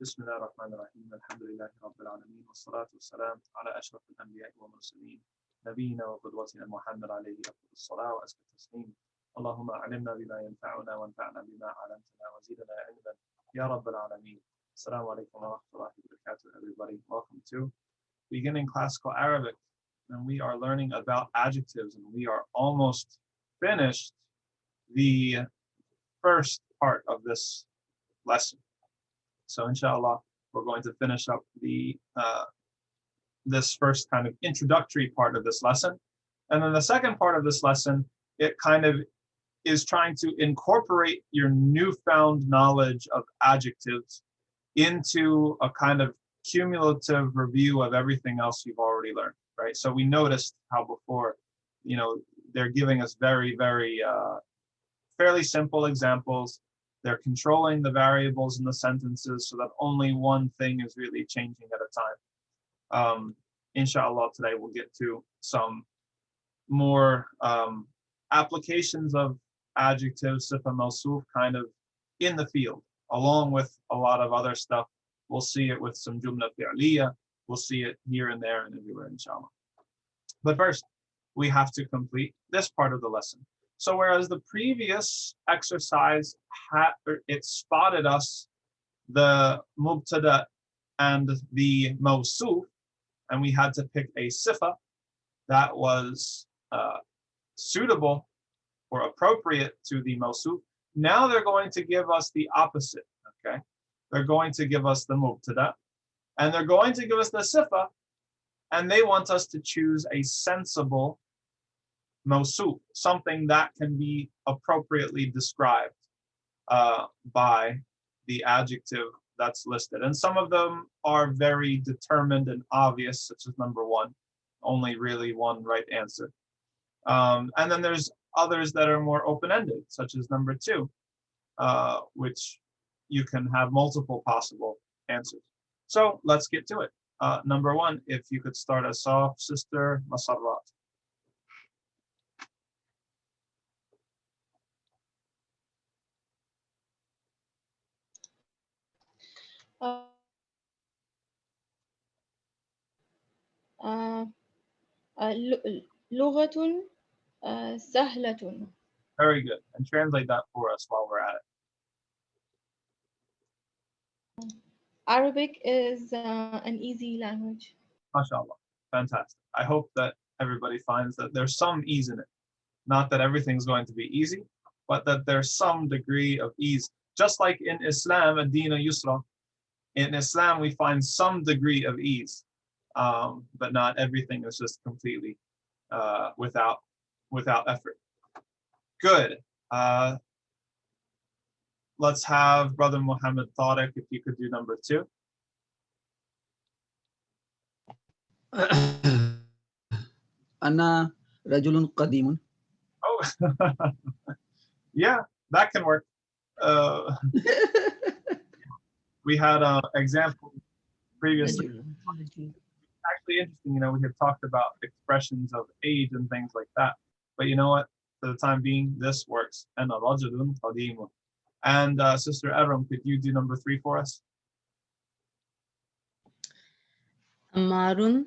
بسم الله الرحمن الرحيم الحمد لله رب العالمين والصلاة والسلام على أشرف الأنبياء والمرسلين نبينا وقدوتنا محمد عليه أفضل الصلاة وأزكى التسليم اللهم علمنا بما ينفعنا وانفعنا بما علمتنا وزيدنا علما يا رب العالمين. Assalamu alaikum wa rahmatullahi wa barakatuh, everybody. Welcome to Beginning Classical Arabic. And we are learning about adjectives, and we are almost finished the first part of this lesson. So inshallah, we're going to finish up the this first kind of introductory part of this lesson. And then the second part of this lesson, it kind of is trying to incorporate your newfound knowledge of adjectives into a kind of cumulative review of everything else you've already learned, right? So we noticed how before, they're giving us very, very fairly simple examples. They're controlling the variables in the sentences so that only one thing is really changing at a time. Inshallah, today we'll get to some more applications of adjectives, sifa mawsuf, kind of in the field, along with a lot of other stuff. We'll see it with some jumla fi'liya. We'll see it here and there and everywhere, inshallah. But first, we have to complete this part of the lesson. So whereas the previous exercise it spotted us the mubtada and the mawsuf, and we had to pick a sifa that was suitable or appropriate to the mawsuf. Now they're going to give us the opposite, okay? They're going to give us the mubtada, and they're going to give us the sifa, and they want us to choose a sensible mawsuf, something that can be appropriately described by the adjective that's listed. And some of them are very determined and obvious, such as number one, only really one right answer. And then there's others that are more open-ended, such as number two, which you can have multiple possible answers. So let's get to it. Number one, if you could start us off, Sister Masarrat. لغة سهلة. Very good. And translate that for us while we're at it. Arabic is an easy language. MashaAllah. Fantastic. I hope that everybody finds that there's some ease in it. Not that everything's going to be easy, but that there's some degree of ease. Just like in Islam, ad-dina yusra, in Islam we find some degree of ease, but not everything is just completely without effort. Good. Let's have Brother Muhammad Tariq, if you could do number two. أنا رجل قديم. Oh, yeah, that can work. We had an example previously. Actually interesting, we had talked about expressions of age and things like that. But you know what? For the time being, this works. And Sister Evram, could you do number three for us? Amarun.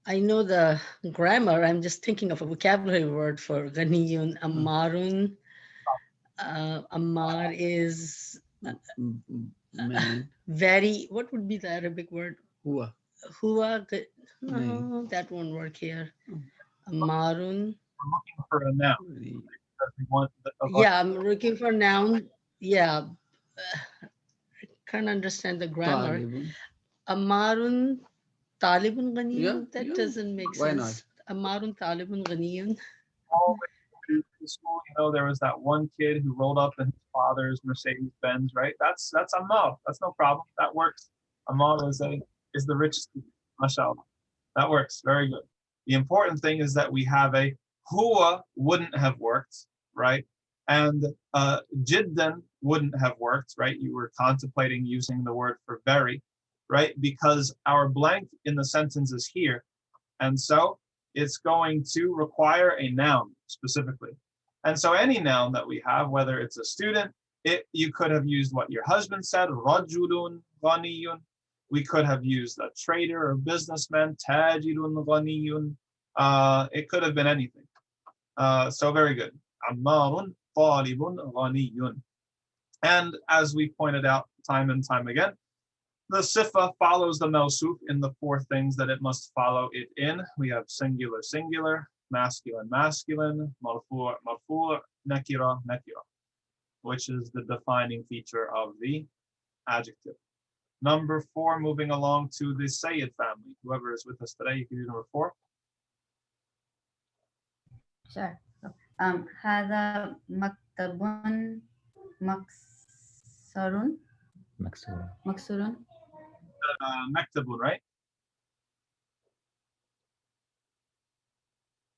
I know the grammar. I'm just thinking of a vocabulary word for Ghaniyun. Amarun. Amar is very, what would be the Arabic word? Hua. Hua. No, that won't work here. Amarun. I'm looking for a noun. Yeah, I'm looking for noun. Yeah. Can't understand the grammar. Amarun Talibun Ghaniyun. That doesn't make sense. Amarun Talibun Ghaniyun. In school, there was that one kid who rolled up in his father's Mercedes Benz, right? That's Ammar. That's no problem. That works. Ammar is the richest, mashallah. That works. Very good. The important thing is that we have a huwa wouldn't have worked, right? And jiddan wouldn't have worked, right? You were contemplating using the word for very, right? Because our blank in the sentence is here. And so it's going to require a noun specifically. And so any noun that we have, whether it's a student, you could have used what your husband said, rajulun ghaniyun. We could have used a trader or businessman, tajirun ghaniyun. It could have been anything. So very good. Ammarun talibun ghaniyun. And as we pointed out time and time again, the sifa follows the mawsuf in the four things that it must follow it in. We have singular, singular, masculine, masculine, marfu', marfu', nakira, nakira, which is the defining feature of the adjective. Number 4, moving along to the Sayyid family. Whoever is with us today, you can do number 4. Sure. هذا مكتب مكسور مكسور Maktabun, right?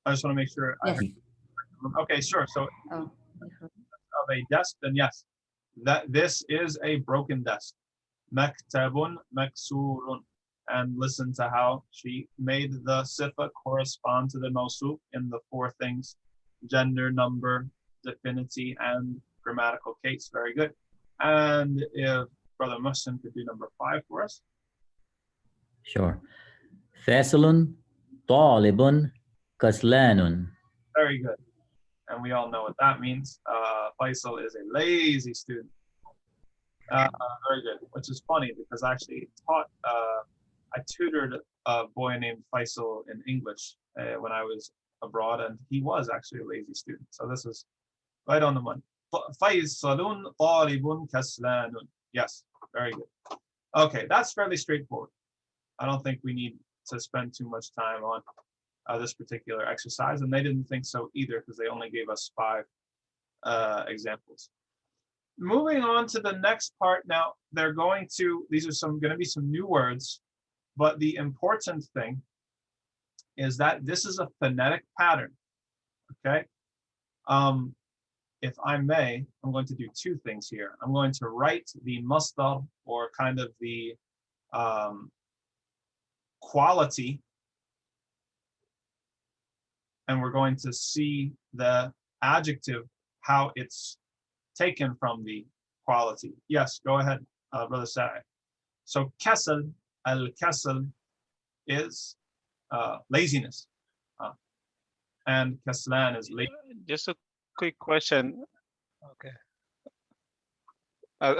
I just want to make sure. Yes. Okay, sure. So Oh. of a desk, then yes, this is a broken desk. Maktabun maksurun. And listen to how she made the sifa correspond to the mawsuf in the 4 things: gender, number, definity, and grammatical case. Very good. And if Brother Muslim could do number 5 for us. Sure. Fasilun, talibun, kaslanun. Very good. And we all know what that means. Faisal is a lazy student. Very good. Which is funny because I actually I tutored a boy named Faisal in English when I was abroad, and he was actually a lazy student. So this is right on the money. Faisalun talibun kaslanun. Yes, very good. Okay, that's fairly straightforward. I don't think we need to spend too much time on this particular exercise, and they didn't think so either because they only gave us 5 examples. Moving on to the next part now, these are going to be some new words, but the important thing is that this is a phonetic pattern, okay? If I may, I'm going to do 2 things here. I'm going to write the masdar, or kind of the quality, and we're going to see the adjective, how it's taken from the quality. Yes, go ahead, Brother Sa'id. So kasal, al-kasal is laziness, and kaslan is lazy. Just a quick question. Okay.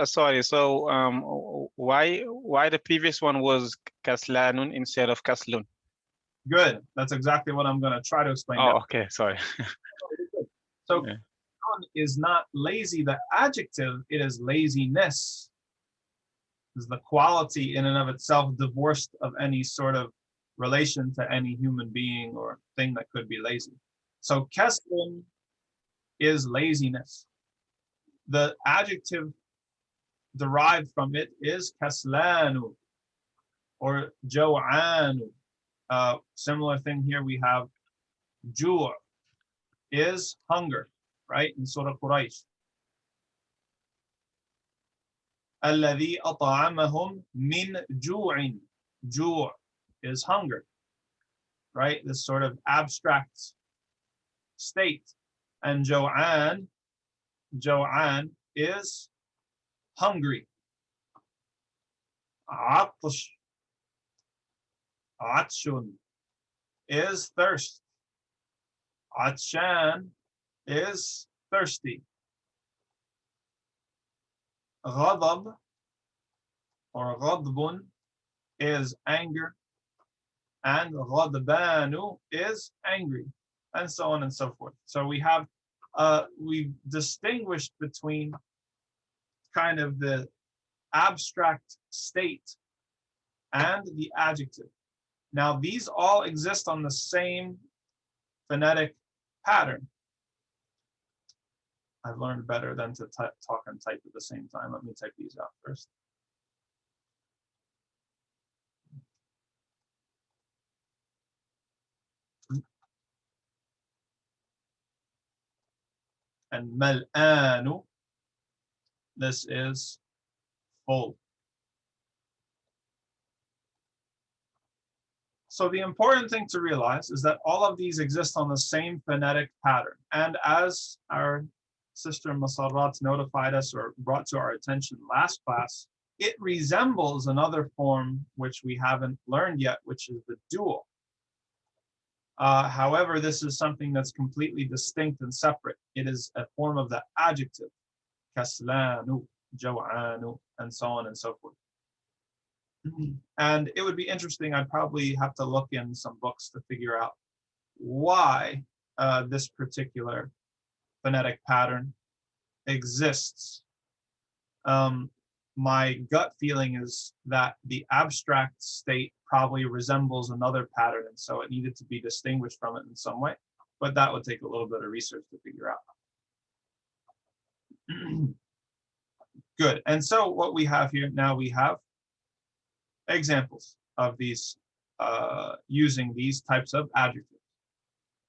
Sorry. So why the previous one was kaslanun instead of kaslun? Good. That's exactly what I'm going to try to explain. Oh, now. okay. Sorry. So Yeah. is not lazy, the adjective, it is laziness. Is the quality in and of itself divorced of any sort of relation to any human being or thing that could be lazy. So kaslun is laziness. The adjective derived from it is kaslanu or jaw'anu. Similar thing here, we have ju' is hunger, right? In Surah Quraysh. الذي أطعمهم من جوع. Ju' is hunger, right? This sort of abstract state. And Jo'an is hungry. Atshun is thirst. Atshan is thirsty. Ghadab or ghadbun is anger, and ghadbanu is angry, and so on and so forth. So we have we've distinguished between kind of the abstract state and the adjective. Now these all exist on the same phonetic pattern. I've learned better than to talk and type at the same time. Let me type these out first. And mal'anu, this is full. So the important thing to realize is that all of these exist on the same phonetic pattern. And as our sister Masarrat notified us or brought to our attention last class, it resembles another form which we haven't learned yet, which is the dual. However, this is something that's completely distinct and separate. It is a form of the adjective, kaslanu, jaw'anu, and so on and so forth. And it would be interesting, I'd probably have to look in some books to figure out why this particular phonetic pattern exists. My gut feeling is that the abstract state probably resembles another pattern, and so it needed to be distinguished from it in some way, but that would take a little bit of research to figure out. Good, and so what we have here now, we have examples of these using these types of adjectives.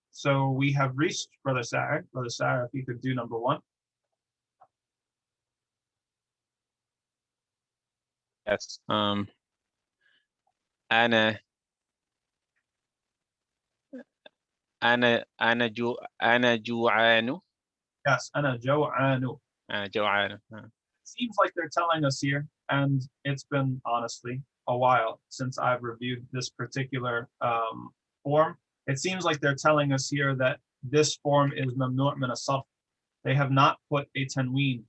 So we have reached Brother Sa'id. Brother Sa'id, if you could do number 1. Yes. أنا جوعان. Yes, أنا جوعان. جوعان. Seems like they're telling us here, and it's been honestly a while since I've reviewed this particular form. It seems like they're telling us here that this form is mamnu' min as-sarf. They have not put a tanween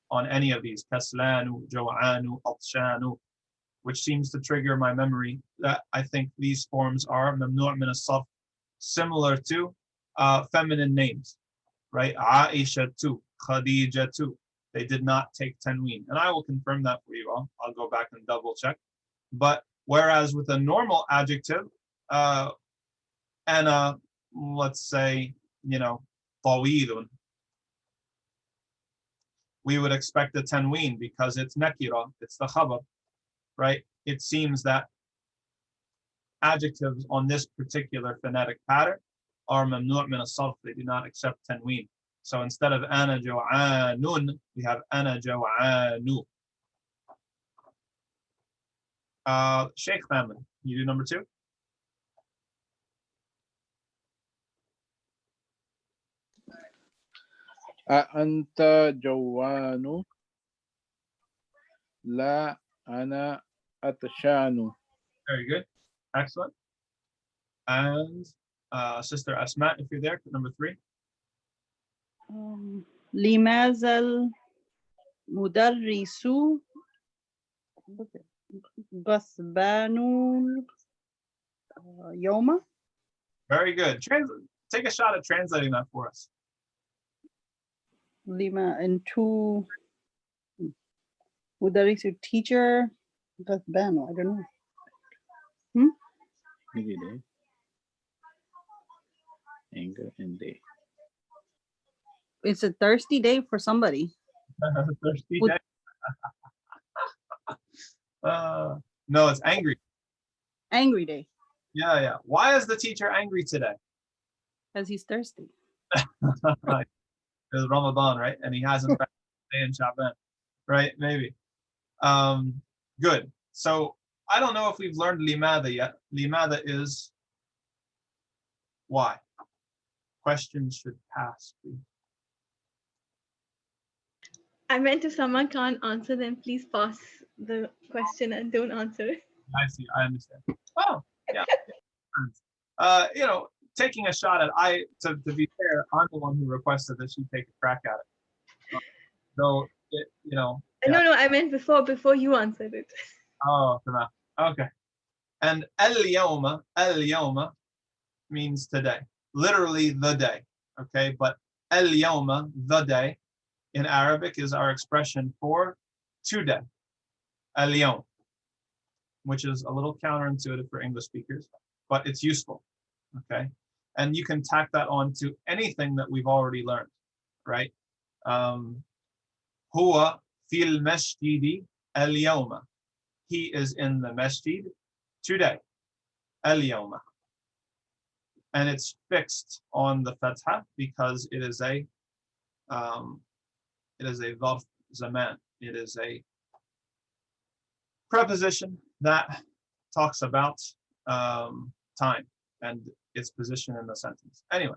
on any of these, kaslanu, jaw'anu, atshanu, which seems to trigger my memory that I think these forms are mamnu' min as-sarf, similar to feminine names, right? Aisha too, Khadija too. They did not take tanween, and I will confirm that for you all. I'll go back and double check. But whereas with a normal adjective, and let's say, tawilun, we would expect a tanween because it's nakira, it's the khabar, right? It seems that adjectives on this particular phonetic pattern are mamnu' min as-sarf. They do not accept tanween. So instead of ana jaw'anun, we have ana jaw'anu. Sheikh family, you do number 2? أأنت جوان لا أنا أتشان. Very good. Excellent. And Sister Asma, if you're there, number 3. لماذا المدرس غضبان اليوم؟ Very good. Take a shot at translating that for us. لما into مدرس teacher غضبان. I don't know. Anger and day. It's a thirsty day for somebody. Thirsty day. No, it's angry. Angry day. Yeah. Why is the teacher angry today? Because he's thirsty. It's Ramadan, right? And he hasn't practiced day in Shaban, right? Maybe. Good. So I don't know if we've learned limada yet. Limada is why. Questions should pass, please. I meant if someone can't answer, then please pass the question and don't answer it. I see. I understand. Oh, yeah. Taking a shot at to be fair, I'm the one who requested that she take a crack at it. So, No, I meant before you answered it. Oh, okay. And al-yawma means today. Literally the day. Okay, but al-yawma, the day, in Arabic is our expression for today. Al-yawm, which is a little counterintuitive for English speakers, but it's useful. Okay, and you can tack that on to anything that we've already learned, right? Huwa fil masjidi al-yawma. He is in the masjid today. Al-yawma. And it's fixed on the fatha because it is a dharf zaman. It is a preposition that talks about time and its position in the sentence. Anyway,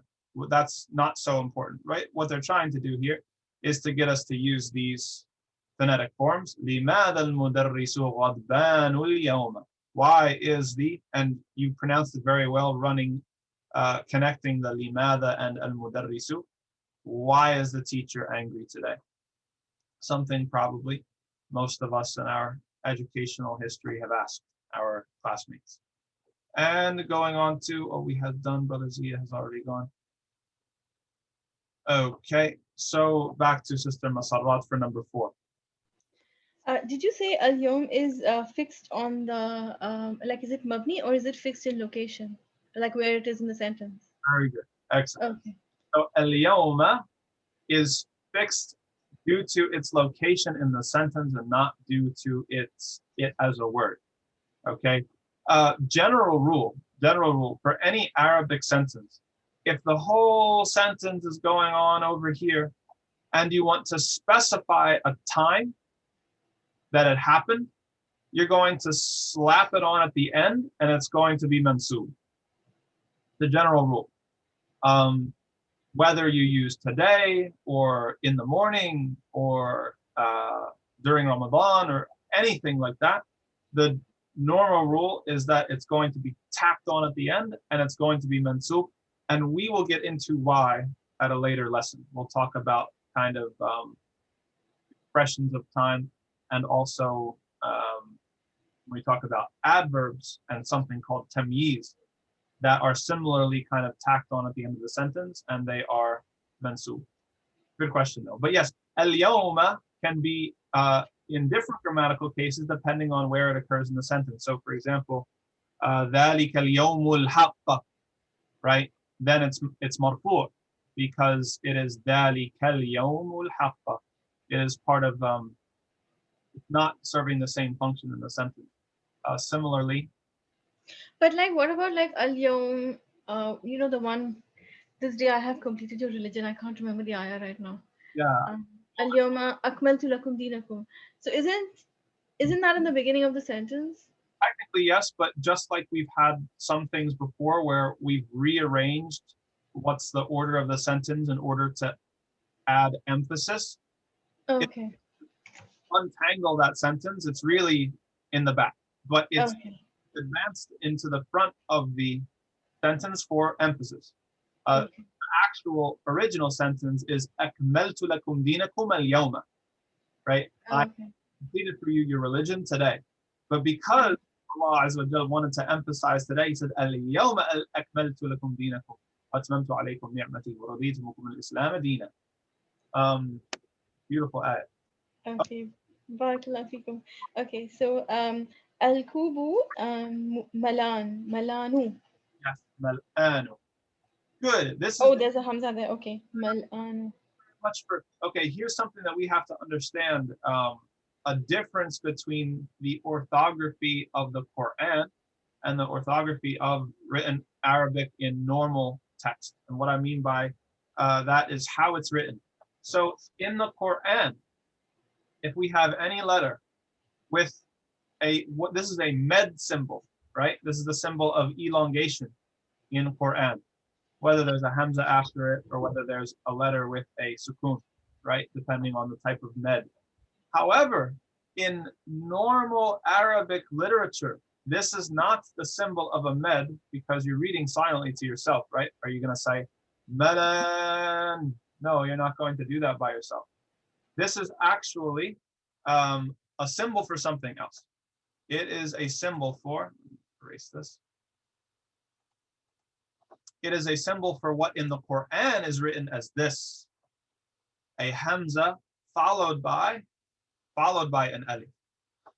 that's not so important, right? What they're trying to do here is to get us to use these phonetic forms. لماذا المدرس غضبان اليوم? Why is the, and you pronounced it very well, running, connecting the لماذا and المدرس. Why is the teacher angry today? Something probably most of us in our educational history have asked our classmates. And going on to what we had done, Brother Zia has already gone. Okay, so back to Sister Masarrat for number 4. Did you say al-yawm is fixed on the, like, is it mabni or is it fixed in location? Like where it is in the sentence? Very good, excellent. Okay. So al-yawma is fixed due to its location in the sentence and not due to it as a word. Okay. General rule for any Arabic sentence, if the whole sentence is going on over here and you want to specify a time that it happened, you're going to slap it on at the end and it's going to be mansub. The general rule. Whether you use today or in the morning or during Ramadan or anything like that, the normal rule is that it's going to be tacked on at the end and it's going to be mansub. And we will get into why at a later lesson. We'll talk about kind of expressions of time, and also we talk about adverbs and something called tamyiz that are similarly kind of tacked on at the end of the sentence, and they are mansub. Good question though. But yes, al-yawma can be in different grammatical cases depending on where it occurs in the sentence. So for example, ذَلِكَ الْيَوْمُ الْحَقَّ, right? Then it's marfu' because it is ذَلِكَ الْيَوْمُ الْحَقَّ. It is part of not serving the same function in the sentence. Similarly, But like, what about like al-yawm? You know, the one, this day I have completed your religion. I can't remember the ayah right now. yeah, Al-yawma akmaltu lakum dinakum. So isn't that in the beginning of the sentence? technically yes, but just like we've had some things before where we've rearranged what's the order of the sentence in order to add emphasis, Okay. untangle that sentence, it's really in the back, but it's Okay. advanced into the front of the sentence for emphasis. The Okay. actual original sentence is akmaltu lakum dinakum al-yawma, right? I Okay. completed for you your religion today. But because Allah Azza wa Jalla wanted to emphasize today, he said al-yawma akmaltu lakum dinakum wa atmamtu alaykum ni'mati wa raditu lakum al-islam deena. Beautiful ayat. Okay. Barakallahu feekum. Okay, so al-kubu malanu. Yes, mal'anu. Good. This is Oh, there's a hamza there. Okay, malanu. much for, okay, here's something that we have to understand, a difference between the orthography of the Quran and the orthography of written Arabic in normal text. And what I mean by that is how it's written. So in the Quran, if we have any letter with this is a med symbol, right? This is the symbol of elongation in Quran, whether there's a hamza after it or whether there's a letter with a sukun, right? Depending on the type of med. However, in normal Arabic literature, this is not the symbol of a med because you're reading silently to yourself, right? Are you going to say, medan? No, you're not going to do that by yourself. This is actually a symbol for something else. It is a symbol for, erase this. It is a symbol for what in the Quran is written as this: a hamza followed by an alif.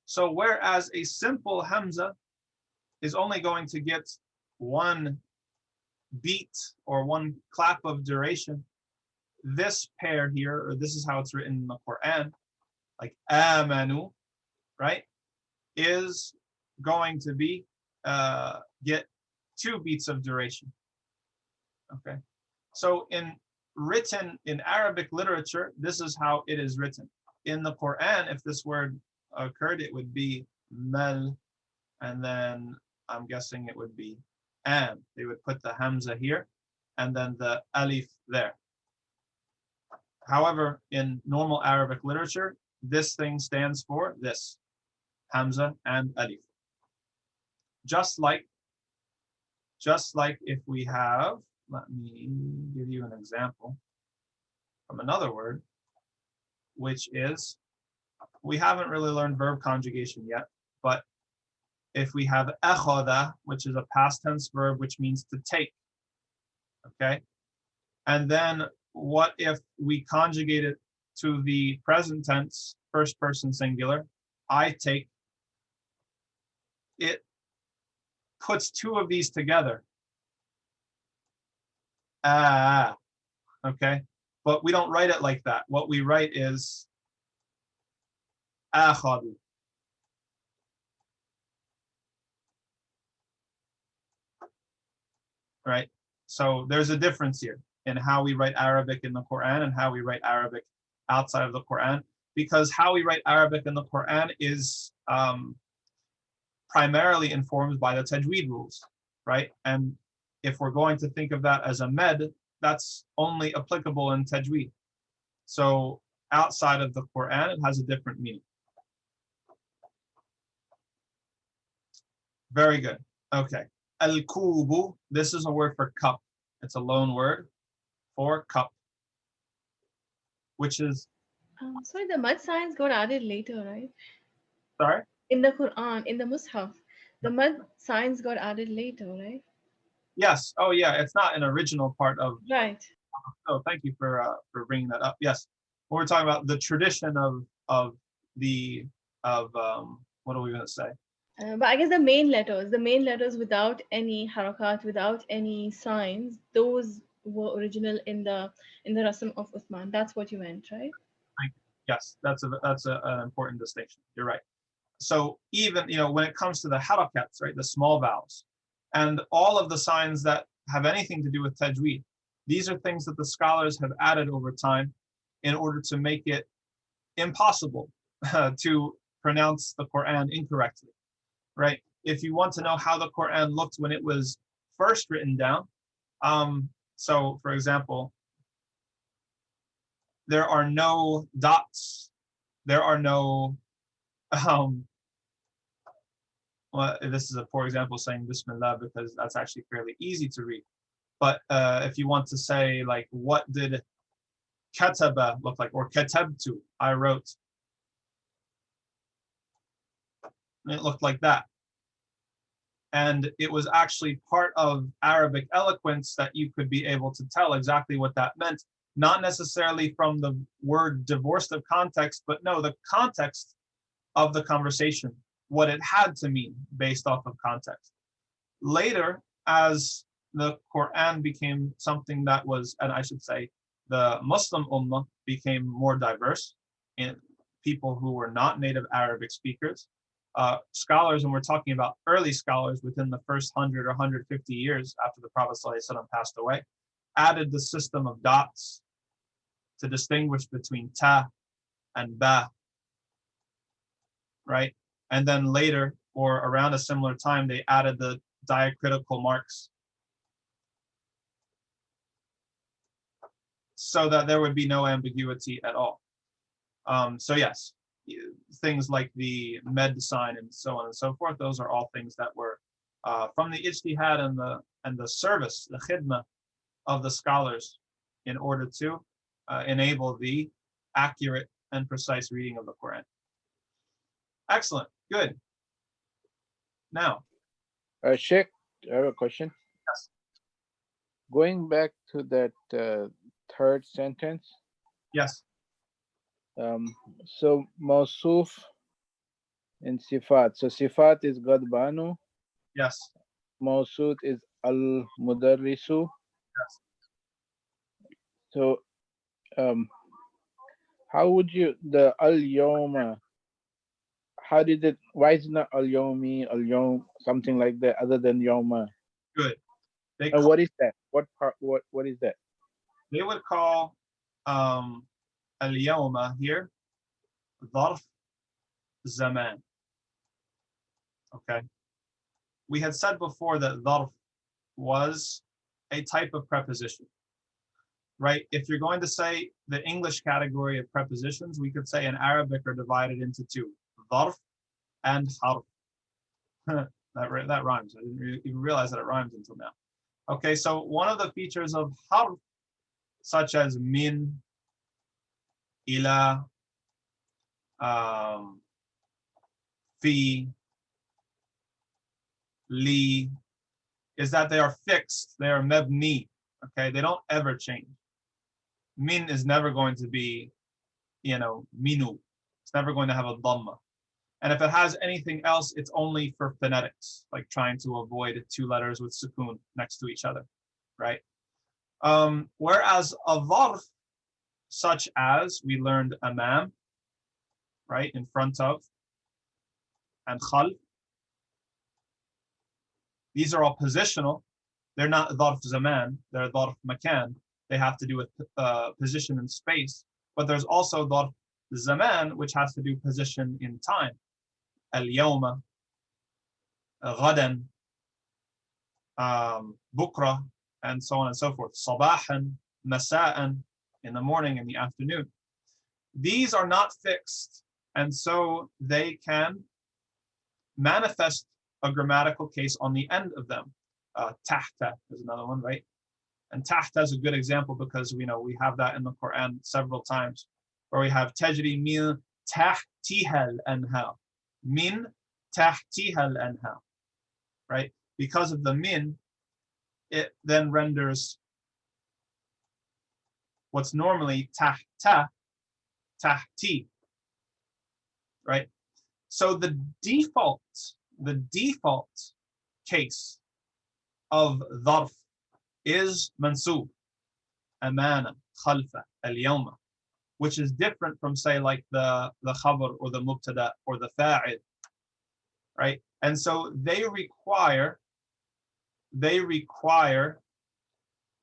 So whereas a simple hamza is only going to get one beat or one clap of duration, this pair here, or this is how it's written in the Quran, like amanu, right, is going to be get 2 beats of duration. Okay, so written in Arabic literature, this is how it is written. In the Quran, if this word occurred, it would be mal, and then I'm guessing it would be and they would put the hamza here and then the alif there. However, in normal Arabic literature, this thing stands for this, hamza and alif. Just like if we have, let me give you an example from another word, which is, we haven't really learned verb conjugation yet, but if we have akhadha, which is a past tense verb, which means to take, okay? And then what if we conjugate it to the present tense, first person singular, I take, it puts two of these together. Okay? But we don't write it like that. What we write is akhadu. Right? So there's a difference here in how we write Arabic in the Quran and how we write Arabic outside of the Quran, because how we write Arabic in the Quran is primarily informed by the tajweed rules, right? And if we're going to think of that as a med, that's only applicable in tajweed. So outside of the Quran, it has a different meaning. Very good. Okay. Al-kubu, this is a word for cup. It's a loan word for cup, which is... Sorry, the mud signs got added later, right? Sorry? In the Quran, in the Mus'haf, the mud signs got added later, right? Yes. Oh, yeah. It's not an original part of... Right. Oh, thank you for bringing that up. Yes. When we're talking about the tradition of what are we going to say? But I guess the main letters without any harakat, without any signs, those were original in the Rasm of Uthman. That's what you meant, right? Yes, that's an important distinction. You're right. So even, when it comes to the harakats, right, the small vowels, and all of the signs that have anything to do with tajweed, these are things that the scholars have added over time in order to make it impossible to pronounce the Quran incorrectly, right? If you want to know how the Quran looked when it was first written down, so for example, there are no dots, there are no, well, this is a poor example saying Bismillah because that's actually fairly easy to read. But if you want to say, like, what did kataba look like, or katabtu, I wrote, it looked like that. And it was actually part of Arabic eloquence that you could be able to tell exactly what that meant, not necessarily from the word divorced of context, but no, the context of the conversation, what it had to mean based off of context. Later, as the Quran became something that was, and I should say, the Muslim Ummah became more diverse in people who were not native Arabic speakers. Scholars, and we're talking about early scholars within the first 100 or 150 years after the Prophet ﷺ passed away, added the system of dots to distinguish between ta and ba, right? And then later, or around a similar time, they added the diacritical marks so that there would be no ambiguity at all. So yes, things like the med sign and so on and so forth, those are all things that were from the ijtihad and the service, the khidmah of the scholars in order to enable the accurate and precise reading of the Quran. Excellent, good. Now, Sheikh, I have a question. Yes. Going back to that third sentence. Yes. So Mawsuf and Sifat. So Sifat is Gadbanu. Yes. Mawsut is Al-Mudarrisu. Yes. So how would you, the Al-Yawma, how did it, why is it not Al-Yawmi, Al-Yawm, something like that, other than Yawma? Good. And what is that? What part, what is that? They would call al-yawma here dharf zaman. Okay. We had said before that dharf was a type of preposition, right? If you're going to say the English category of prepositions, we could say in Arabic are divided into two, dharf and harf. that rhymes. I didn't even realize that it rhymes until now. Okay, so one of the features of harf, such as min, ila, fi, li, is that they are fixed. They are mabni. Okay, they don't ever change. Min is never going to be, minu. It's never going to have a dhamma. And if it has anything else, it's only for phonetics, like trying to avoid two letters with sukoon next to each other, right? Whereas a dharf, such as we learned amam, right, in front of, and khalf, these are all positional. They're not dharf zaman, they're dharf makan. They have to do with position in space. But there's also dharf zaman, which has to do position in time. Al-yawma, ghadan, bukra, and so on and so forth. Sabahan, masa'an, in the morning, in the afternoon. These are not fixed, and so they can manifest a grammatical case on the end of them. Tahta is another one, right? And tahta is a good example because we have that in the Quran several times, where we have tajri min tahtiha al-anhar. Min tahtiha al-anhar, right? Because of the min, it then renders what's normally tahta, tahti, right? So the default case of dharf is mansub, amana, khalfa, al-yawma, which is different from, say, like the khabar or the mubtada or the fa'il, right? And so they require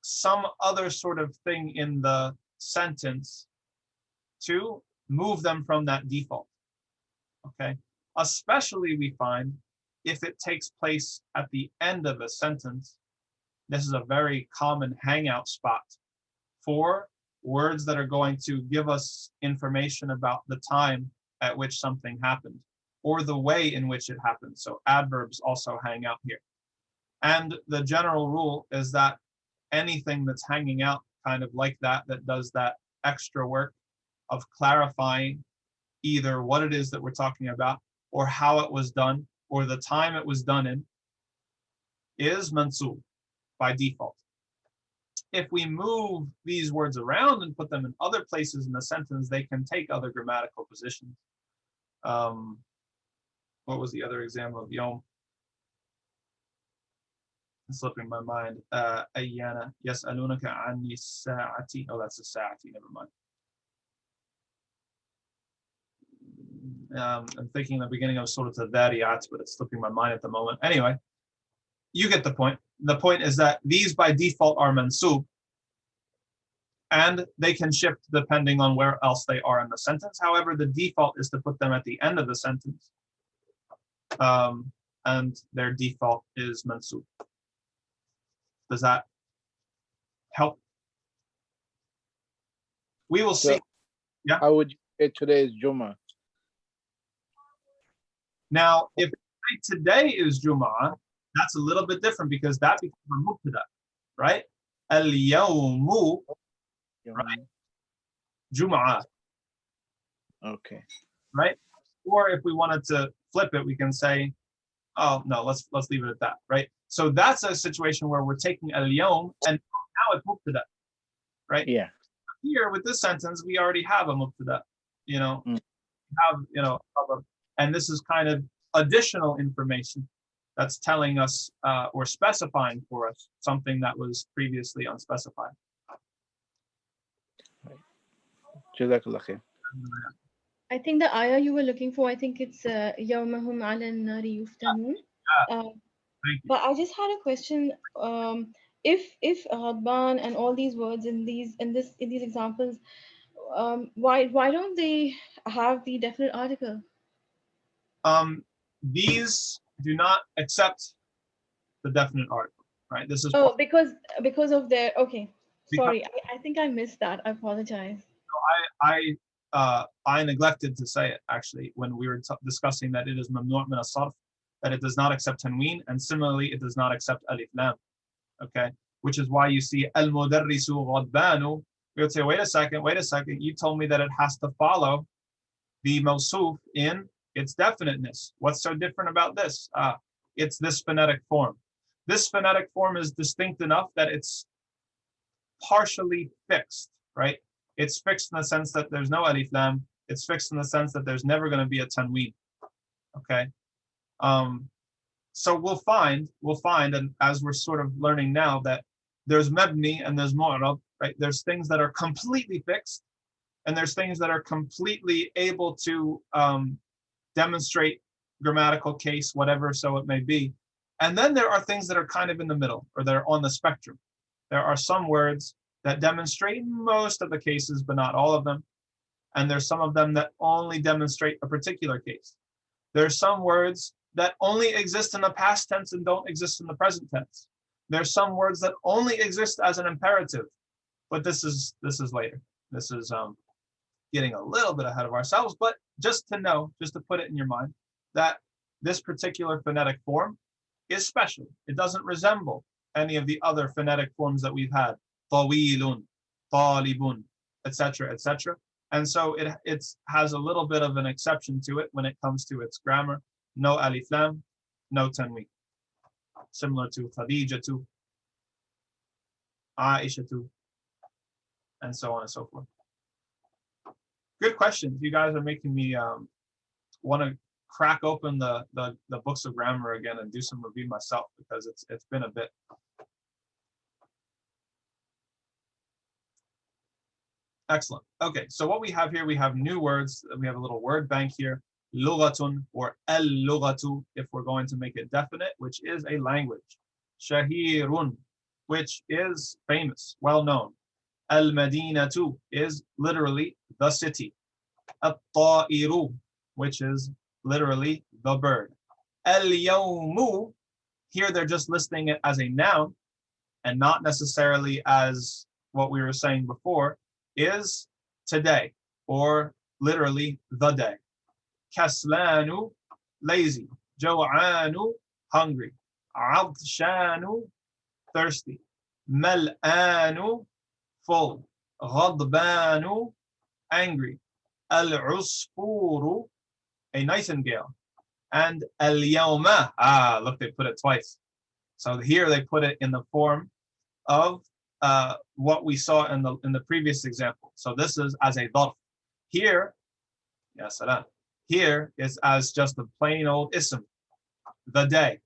some other sort of thing in the sentence to move them from that default, okay? Especially we find if it takes place at the end of a sentence. This is a very common hangout spot for words that are going to give us information about the time at which something happened or the way in which it happened. So adverbs also hang out here. And the general rule is that anything that's hanging out kind of like that does that extra work of clarifying either what it is that we're talking about or how it was done or the time it was done in, is mansub by default. If we move these words around and put them in other places in the sentence, they can take other grammatical positions. What was the other example of yom? It's slipping my mind. Ayyana yas'alunaka anni sa'ati. Oh, that's a sa'ati, never mind. I'm thinking the beginning of Surah Al-Dhariyat, but it's slipping my mind at the moment. Anyway, you get the point. The point is that these by default are mansub, and they can shift depending on where else they are in the sentence. However, the default is to put them at the end of the sentence, and their default is mansub. Does that help? We will see. Yeah. How would you say today is Juma? Now, if today is Jum'ah, that's a little bit different because that becomes a mubtada, right? Al-yawmu, right? Jum'ah. Okay. Right? Or if we wanted to flip it, we can say, oh no, let's leave it at that, right? So that's a situation where we're taking al-yawm and now it's mubtada, right? Yeah. Here with this sentence, we already have a mubtada, and this is kind of additional information that's telling us or specifying for us something that was previously unspecified. Jazakallah khair. I think the ayah you were looking for, I think it's يَوْمَهُمْ عَلَى النَّارِ يُفْتَنُونَ. But I just had a question. If Ghadban and all these words in these examples, why don't they have the definite article? These do not accept the definite article. right? This is Oh, because of their, okay. Because- Sorry, I think I missed that. I apologize. I neglected to say it actually when we were discussing that it is mamnu' min as-sarf, that it does not accept tanween, and similarly it does not accept alif lam. Okay, which is why you see al-mudarrisu ghadbanu. We would say, wait a second, you told me that it has to follow the mawsuf in its definiteness. What's so different about this? It's this phonetic form. This phonetic form is distinct enough that it's partially fixed, right? It's fixed in the sense that there's no alif lam. It's fixed in the sense that there's never going to be a tanween. Okay. So we'll find, and as we're sort of learning now, that there's mabni and there's mu'rab, right? There's things that are completely fixed, and there's things that are completely able to demonstrate grammatical case, whatever so it may be. And then there are things that are kind of in the middle, or that are on the spectrum. There are some words that demonstrate most of the cases, but not all of them. And there's some of them that only demonstrate a particular case. There's some words that only exist in the past tense and don't exist in the present tense. There's some words that only exist as an imperative, but this is later. This is getting a little bit ahead of ourselves, but just to know, just to put it in your mind, that this particular phonetic form is special. It doesn't resemble any of the other phonetic forms that we've had, tawilun, talibun, etc., etc. And so it has a little bit of an exception to it when it comes to its grammar. No alif lam, no tanween. Similar to Khadijatu, Aishatu, and so on and so forth. Good questions. You guys are making me want to crack open the books of grammar again and do some review myself, because it's been a bit. Excellent. Okay, so what we have here, we have new words. We have a little word bank here. Lughatun, or al-lughatu, if we're going to make it definite, which is a language. Shahirun, which is famous, well known. Al-madinatu is literally the city. At-ta'iru, which is literally the bird. Al-yawmu, here they're just listing it as a noun and not necessarily as what we were saying before, is today, or literally the day. Kaslanu, lazy. Jaw'anu, hungry. Adshanu, thirsty. Mal'anu, full. Ghadbanu, angry. Al-usfuru, a nightingale. And al-yawma, look, they put it twice. So here they put it in the form of what we saw in the previous example. So this is as a dharf. Here, yes, here is as just a plain old ism, the day.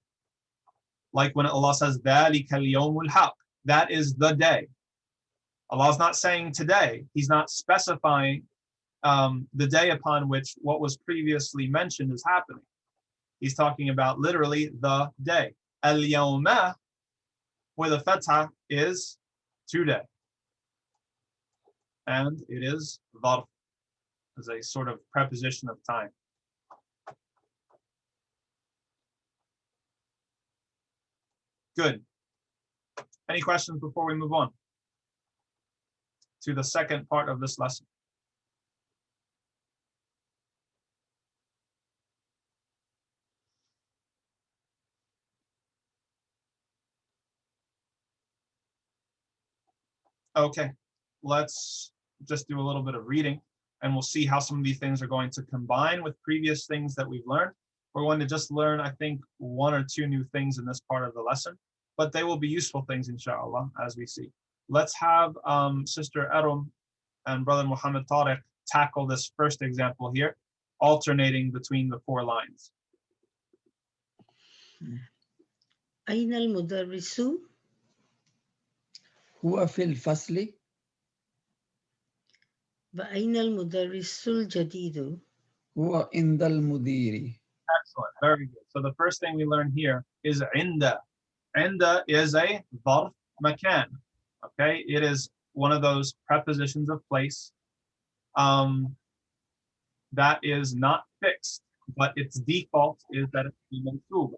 Like when Allah says, ذَلِكَ الْيَوْمُ الْحَقِّ, that is the day. Allah's not saying today. He's not specifying the day upon which what was previously mentioned is happening. He's talking about literally the day. Al-yawma, with a fatha, is today. And it is dharf, as a sort of preposition of time. Good. Any questions before we move on to the second part of this lesson? Okay, let's just do a little bit of reading, and we'll see how some of these things are going to combine with previous things that we've learned. We're going to just learn, I think, one or two new things in this part of the lesson, but they will be useful things, inshallah, as we see. Let's have Sister Arum and Brother Muhammad Tariq tackle this first example here, alternating between the four lines. أين المدرس؟ هو في الفصل. وأين المدرس الجديد؟ هو عند المدير. Excellent, very good. So the first thing we learn here is عند. عند is a ظرف مكان. Okay, it is one of those prepositions of place that is not fixed, but its default is that it be mansub.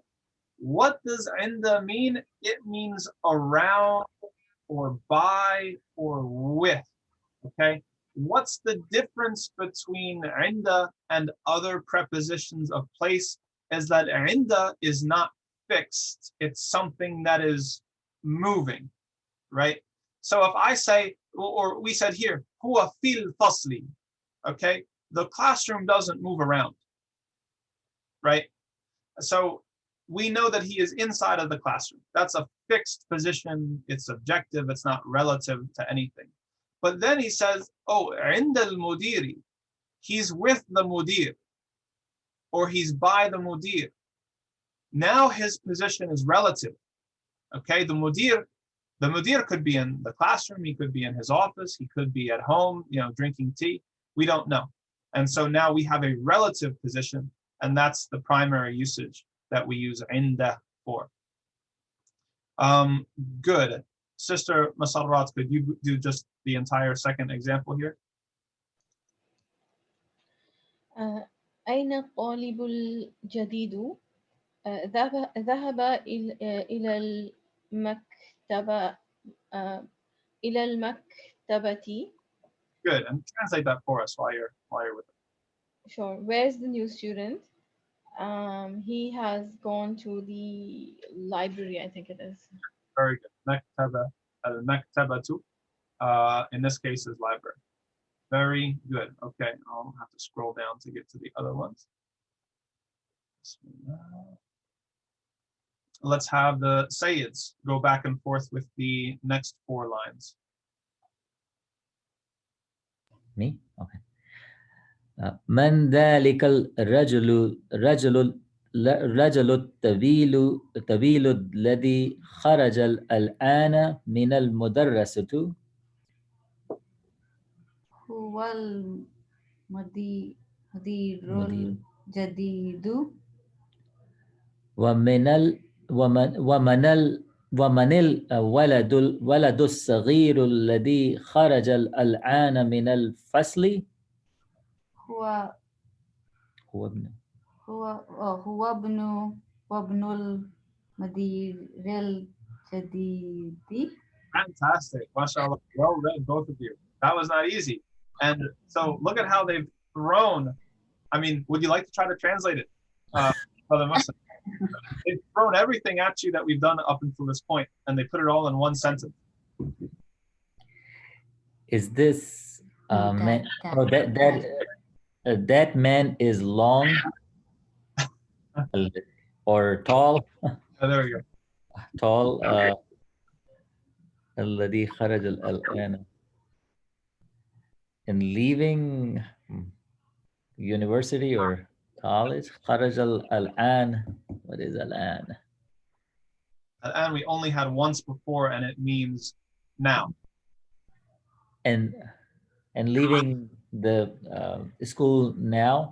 What does inda mean? It means around or by or with. Okay. What's the difference between inda and other prepositions of place is that inda is not fixed. It's something that is moving, right? So if I say, or we said here, huwa fil fasli, okay? The classroom doesn't move around, right? So we know that he is inside of the classroom. That's a fixed position. It's subjective. It's not relative to anything. But then he says, oh, عند المدير, he's with the mudir, or he's by the mudir. Now his position is relative. Okay, the mudir could be in the classroom, he could be in his office, he could be at home, drinking tea. We don't know. And so now we have a relative position, and that's the primary usage that we use inda for. Good. Sister Masarrat, could you do just the entire second example here? أين الطالب الجديد؟ ذهب إلى المكتبة إلى المكتبة. Good. And translate that for us while you're with it. Sure. Where's the new student? He has gone to the library, I think it is. Very good. Maktaba, al-maktabatu, in this case is library. Very good. Okay, I'll have to scroll down to get to the other ones. Let's have the Sayyids go back and forth with the next 4 lines. Me? Okay. من ذلك الرجل الطويل الذي خرج الآن من المدرسة؟ هو المدير الجديد. ومن الولد الصغير الذي خرج الآن من الفصل؟ هو ابن المدير الجديد. Fantastic. MashaAllah. Well read, both of you. That was not easy. And so look at how they've thrown. I mean, would you like to try to translate it, Brother Muslim? They've thrown everything at you that we've done up until this point, and they put it all in one sentence. Is this man? Oh, that man is long or tall? Oh, there we go. Tall. الذي خرج الآن. In leaving university or college, خرج الآن. What is الآن? And we only had once before, and it means now. And leaving the school now.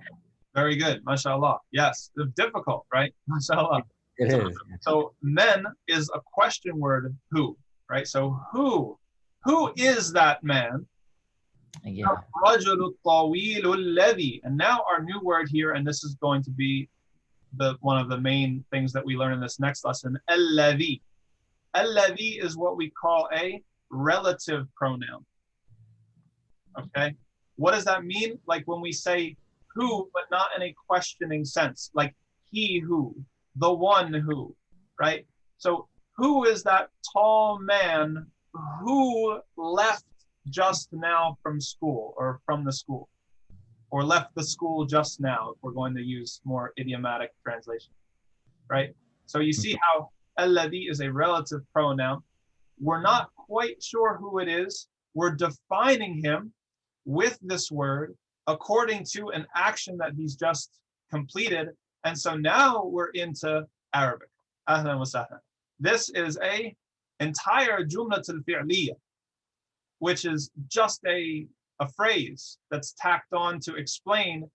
Very good, mashallah. Yes, it's difficult, right? Mashallah. It is. So men is a question word, who, right? So who is that man? Yeah. And now our new word here, and this is going to be one of the main things that we learn in this next lesson, alladhi. Alladhi is what we call a relative pronoun. Okay, what does that mean? Like when we say who, but not in a questioning sense, like he who, the one who, right? So who is that tall man who left just now from school, or from the school, or left the school just now, if we're going to use more idiomatic translation, right? So you see how alladhi is a relative pronoun. We're not quite sure who it is. We're defining him with this word according to an action that he's just completed. And so now we're into Arabic. Ahlan wa sahlan. This is a entire jumlat al-fi'liyah, which is just a phrase that's tacked on to explain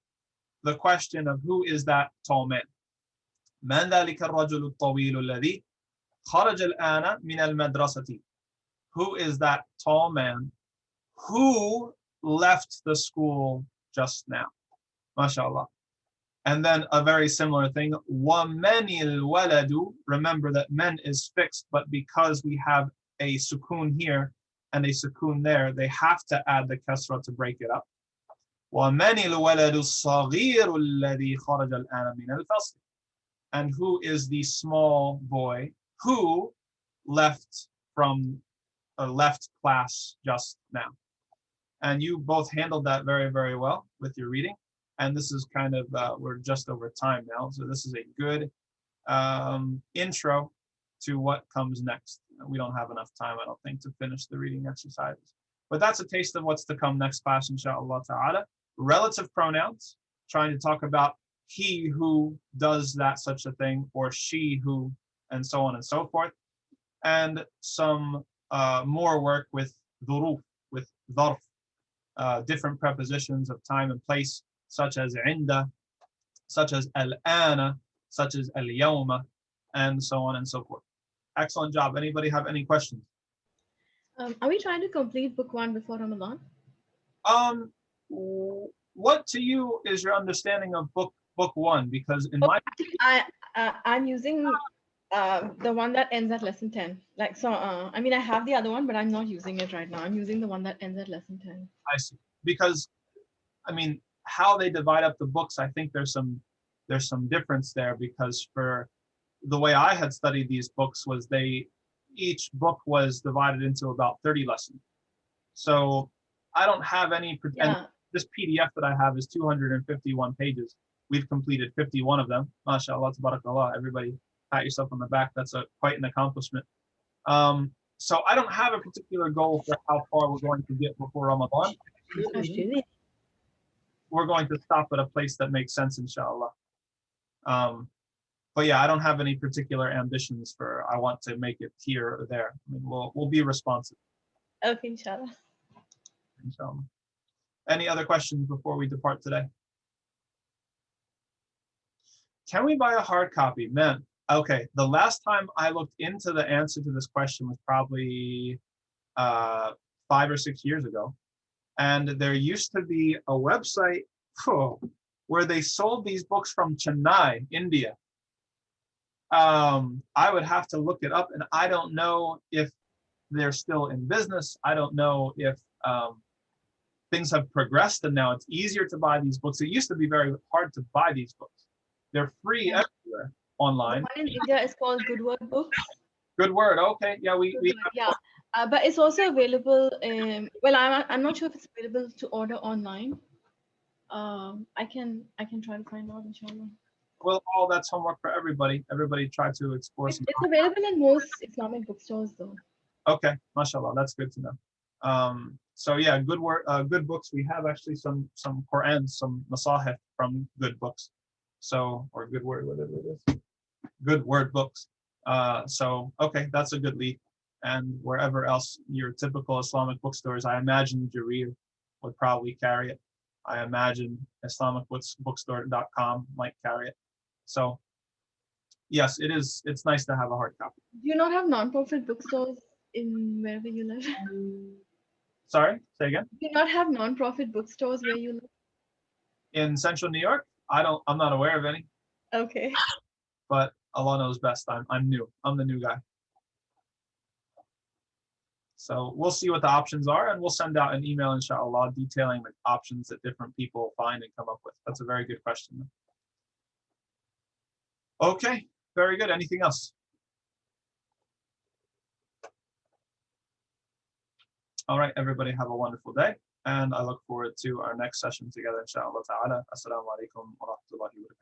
the question of who is that tall man. من ذلك الرجل الطويل الذي خرج الآن من المدرسة? Who is that tall man who left the school just now? MashaAllah. And then a very similar thing, وَمَنِ الْوَلَدُ. Remember that men is fixed, but because we have a sukoon here and a sukoon there, they have to add the kasra to break it up. وَمَنِ الْوَلَدُ الصَّغِيرُ الَّذِي خَرَجَ الْآنَ مِنَ الْفَصْلِ. And who is the small boy who left from left class just now? And you both handled that very, very well with your reading. And this is kind of, we're just over time now. So this is a good intro to what comes next. We don't have enough time, I don't think, to finish the reading exercises. But that's a taste of what's to come next class, inshallah ta'ala. Relative pronouns, trying to talk about he who does that such a thing, or she who, and so on and so forth. And some more work with dhuruf, with dharf, different prepositions of time and place, such as inda, such as al-ana, such as al-yawma, and so on and so forth. Excellent job. Anybody have any questions? Are we trying to complete book 1 before Ramadan? What to you is your understanding of book 1? Because in my I'm using the one that ends at lesson 10. Like, so I mean, I have the other one, but I'm not using it right now. I'm using the one that ends at lesson 10. I see. Because I mean, how they divide up the books, I think there's some difference there, because for the way I had studied these books was each book was divided into about 30 lessons. So I don't have any, and this PDF that I have is 251 pages. We've completed 51 of them. MashaAllah, tabarakallah. Everybody pat yourself on the back. That's quite an accomplishment. So I don't have a particular goal for how far we're going to get before Ramadan. We're going to stop at a place that makes sense, inshallah. But yeah, I don't have any particular ambitions for I want to make it here or there. I mean, we'll be responsive. Okay, inshallah. Inshallah. Any other questions before we depart today? Can we buy a hard copy? Man, okay. The last time I looked into the answer to this question was probably 5 or 6 years ago. And there used to be a website where they sold these books from Chennai, India. I would have to look it up, and I don't know if they're still in business. I don't know if things have progressed and now it's easier to buy these books. It used to be very hard to buy these books. They're free everywhere online. The one in India is called Good Word Books. Good Word, okay. Yeah, we yeah. But it's also available. Well, I'm not sure if it's available to order online. I can try to find out, inshallah. Well, all that's homework for everybody. Everybody try to explore some. It's available in most Islamic bookstores, though. Okay, mashallah, that's good to know. So yeah, good books. We have actually some Qur'an, some masahif from good books. So, or Good Word, whatever it is. Good Word books. So okay, that's a good lead. And wherever else your typical Islamic bookstores, I imagine Jarir would probably carry it. I imagine IslamicBookstore.com might carry it. So yes, it's nice to have a hard copy. Do you not have non-profit bookstores in wherever you live? Sorry, say again? Do you not have non-profit bookstores where you live? In Central New York? I'm not aware of any. Okay. But Allah knows best. I'm new. I'm the new guy. So we'll see what the options are, and we'll send out an email, inshallah, detailing the options that different people find and come up with. That's a very good question. Okay, very good. Anything else? All right, everybody have a wonderful day, and I look forward to our next session together, inshallah ta'ala. Assalamu alaikum wa rahmatullahi wa barakatuh.